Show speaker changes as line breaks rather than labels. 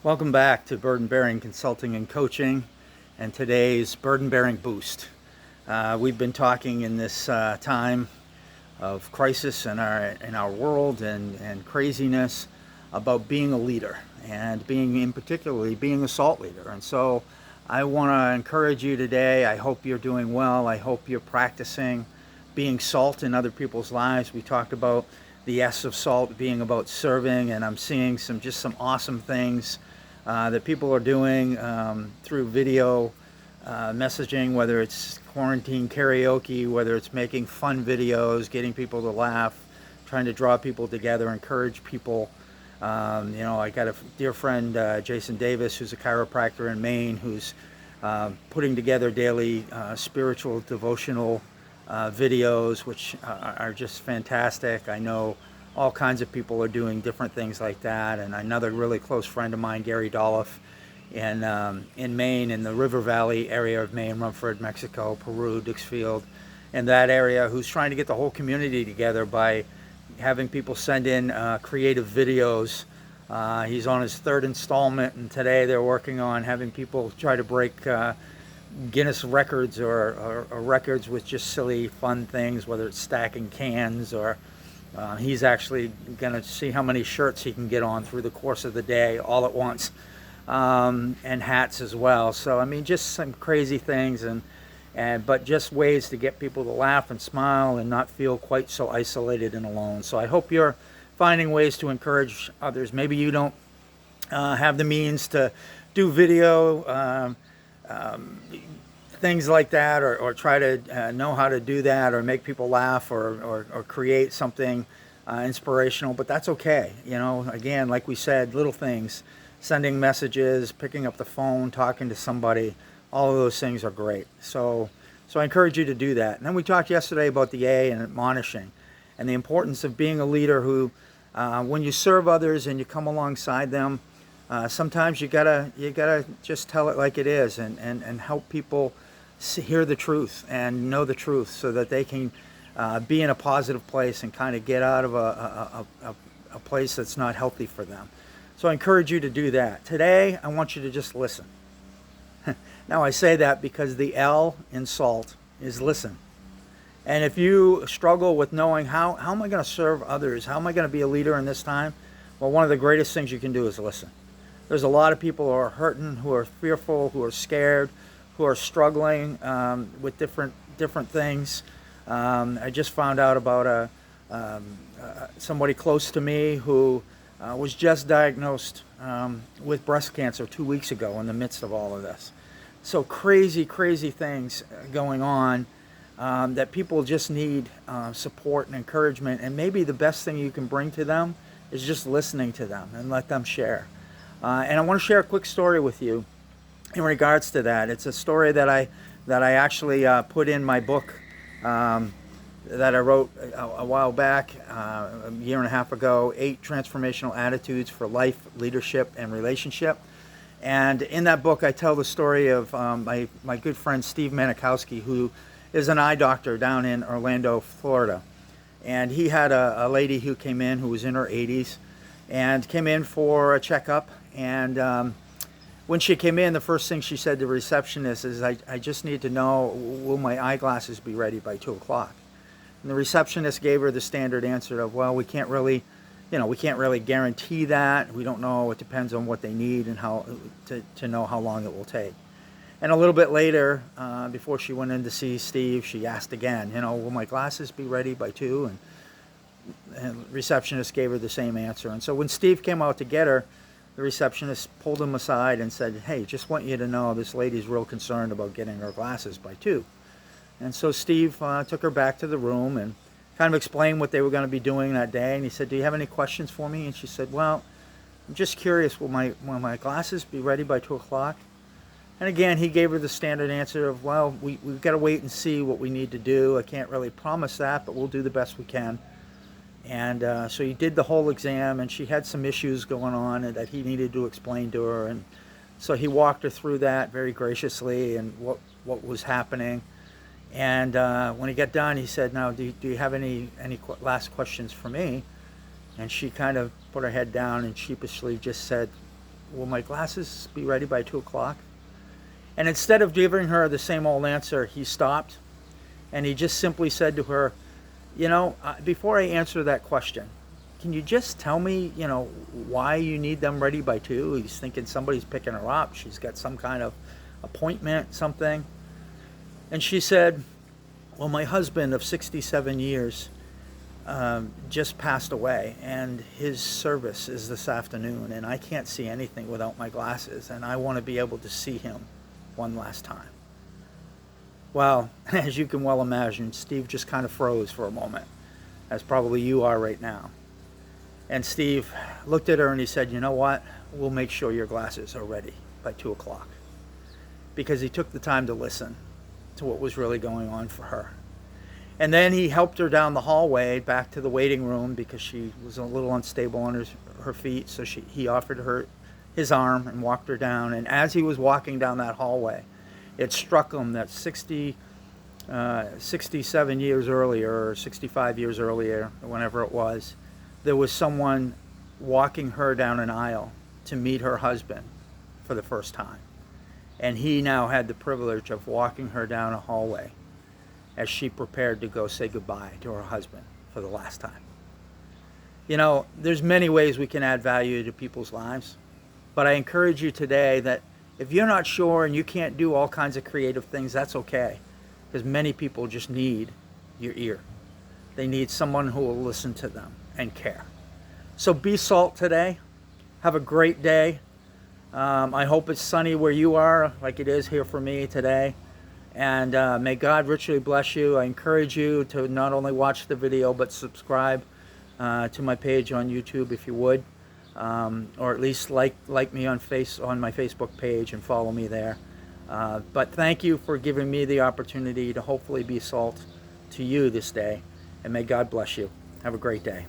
Welcome back to Burden Bearing Consulting and Coaching and today's Burden Bearing Boost. We've been talking in this time of crisis in our world and craziness about being a leader and particularly being a salt leader. And so I want to encourage you today. I hope you're doing well. I hope you're practicing being salt in other people's lives. We talked about the S of salt being about serving, and I'm seeing some awesome things that people are doing through video messaging, whether it's quarantine karaoke, whether it's making fun videos, getting people to laugh, trying to draw people together, encourage people. I got a dear friend, Jason Davis, who's a chiropractor in Maine, who's putting together daily spiritual devotional videos, which are just fantastic. I know all kinds of people are doing different things like that. And another really close friend of mine, Gary Dolph, in Maine, in the River Valley area of Maine, Rumford, Mexico, Peru, Dixfield, and that area, who's trying to get the whole community together by having people send in creative videos. He's on his third installment, and today they're working on having people try to break Guinness records or records with just silly fun things, whether it's stacking cans or he's actually going to see how many shirts he can get on through the course of the day all at once, and hats as well. So I mean, just some crazy things, but just ways to get people to laugh and smile and not feel quite so isolated and alone. So I hope you're finding ways to encourage others. Maybe you don't have the means to do video, things like that, or try to know how to do that, or make people laugh, or create something inspirational, but that's okay. Again, like we said, little things, sending messages, picking up the phone, talking to somebody, all of those things are great. So I encourage you to do that. And then we talked yesterday about the A and admonishing and the importance of being a leader who, when you serve others and you come alongside them, sometimes you gotta just tell it like it is, and help people hear the truth and know the truth, so that they can be in a positive place and kind of get out of a place that's not healthy for them. So I encourage you to do that. Today, I want you to just listen. Now I say that because the L in SALT is listen. And if you struggle with knowing how am I going to serve others, how am I going to be a leader in this time, well, one of the greatest things you can do is listen. There's a lot of people who are hurting, who are fearful, who are scared, who are struggling with different things. I just found out about somebody close to me who was just diagnosed with breast cancer 2 weeks ago in the midst of all of this. So crazy things going on, that people just need support and encouragement. And maybe the best thing you can bring to them is just listening to them and let them share. And I want to share a quick story with you in regards to that. It's a story that I actually put in my book that I wrote a while back, a year and a half ago, 8 Transformational Attitudes for Life, Leadership, and Relationship. And in that book, I tell the story of my good friend Steve Manikowski, who is an eye doctor down in Orlando, Florida. And he had a lady who came in who was in her 80s and came in for a checkup. And when she came in, the first thing she said to the receptionist is, I just need to know, will my eyeglasses be ready by 2 o'clock? And the receptionist gave her the standard answer of, well, we can't really guarantee that. We don't know. It depends on what they need and how to know how long it will take. And a little bit later, before she went in to see Steve, she asked again, will my glasses be ready by 2? And the receptionist gave her the same answer. And so when Steve came out to get her, the receptionist pulled him aside and said, hey, just want you to know this lady's real concerned about getting her glasses by 2. And so Steve took her back to the room and kind of explained what they were going to be doing that day. And he said, do you have any questions for me? And she said, well, I'm just curious, will my glasses be ready by 2 o'clock? And again, he gave her the standard answer of, well, we've got to wait and see what we need to do. I can't really promise that, but we'll do the best we can. And so he did the whole exam, and she had some issues going on and that he needed to explain to her. And so he walked her through that very graciously and what was happening. And when he got done, he said, now, do you have any last questions for me? And she kind of put her head down and sheepishly just said, will my glasses be ready by 2 o'clock? And instead of giving her the same old answer, he stopped and he just simply said to her, before I answer that question, can you just tell me, why you need them ready by 2? He's thinking somebody's picking her up. She's got some kind of appointment, something. And she said, well, my husband of 67 years just passed away, and his service is this afternoon, and I can't see anything without my glasses, and I want to be able to see him one last time. Well, as you can well imagine, Steve just kind of froze for a moment, as probably you are right now. And Steve looked at her and he said, you know what? We'll make sure your glasses are ready by 2 o'clock. Because he took the time to listen to what was really going on for her. And then he helped her down the hallway back to the waiting room because she was a little unstable on her feet. So he offered her his arm and walked her down. And as he was walking down that hallway, it struck him that 67 years earlier, or 65 years earlier, whenever it was, there was someone walking her down an aisle to meet her husband for the first time. And he now had the privilege of walking her down a hallway as she prepared to go say goodbye to her husband for the last time. There's many ways we can add value to people's lives, but I encourage you today that if you're not sure and you can't do all kinds of creative things, that's okay, because many people just need your ear. They need someone who will listen to them and care. So be salt today. Have a great day. I hope it's sunny where you are, like it is here for me today. And may God richly bless you. I encourage you to not only watch the video, but subscribe to my page on YouTube if you would. Or at least like me on my Facebook page and follow me there. But thank you for giving me the opportunity to hopefully be salt to you this day. And may God bless you. Have a great day.